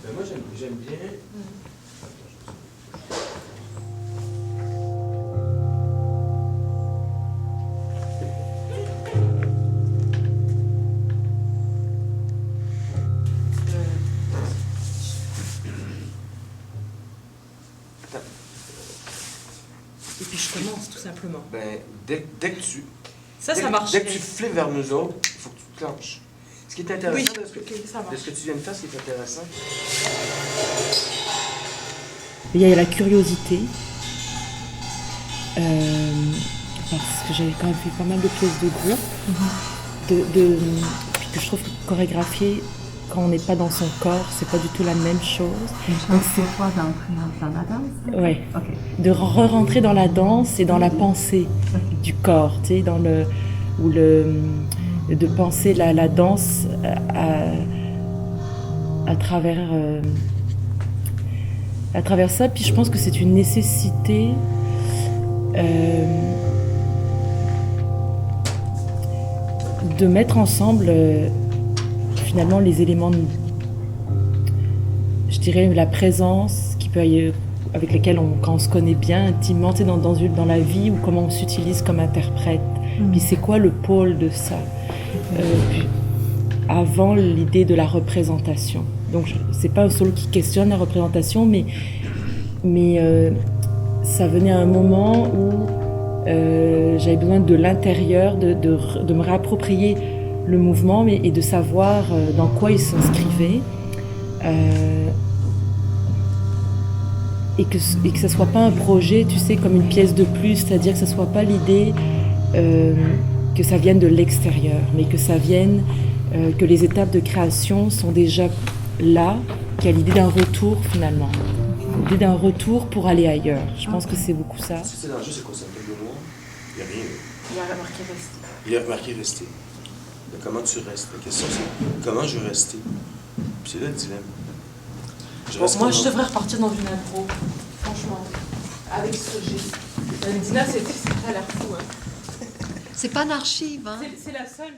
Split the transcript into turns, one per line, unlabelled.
Ben moi j'aime bien.
Et puis je commence tout simplement.
Ben, dès que tu.
Ça marche.
Dès que tu flippes vers nous autres, il faut que tu te clenches. Ce qui est intéressant
Oui,
de, ce que,
ok, ça marche.
de ce que tu viens de faire, ce qui est intéressant.
Il y a la curiosité. Parce que j'avais quand même fait pas mal de pièces de groupe. Puis que je trouve que chorégraphier, quand on n'est pas dans son corps, c'est pas du tout la même chose.
Une chance pour toi d'entrer dans la danse?
Ouais.
Ok.
De re-rentrer dans la danse et dans la pensée du corps, tu sais, dans le de penser la danse à travers ça. Puis je pense que c'est une nécessité de mettre ensemble finalement les éléments je dirais la présence qui peut y avec lesquels quand on se connaît bien intimement, tu sais, dans la vie, ou comment on s'utilise comme interprète. Puis c'est quoi le pôle de ça puis, avant l'idée de la représentation. Donc c'est pas un solo qui questionne la représentation, mais ça venait à un moment où j'avais besoin de l'intérieur, de me réapproprier le mouvement et de savoir dans quoi il s'inscrivait. Et que ça soit pas un projet, tu sais, comme une pièce de plus, c'est-à-dire que ça soit pas l'idée que ça vienne de l'extérieur, mais que ça vienne, que les étapes de création sont déjà là, qu'il y a l'idée d'un retour finalement, l'idée d'un retour pour aller ailleurs. Je pense que c'est beaucoup ça.
Si c'est l'enjeu, c'est quoi, ça me de noir? Il n'y a rien.
Il y a remarqué rester.
Il y a marqué rester. Mais comment tu restes? La question c'est comment je veux rester? Puis c'est là le dilemme.
Moi, je devrais repartir dans une impro, franchement, avec ce que j'ai. Dina, ça a l'air fou. Hein.
C'est pas une archive, hein?
C'est la seule.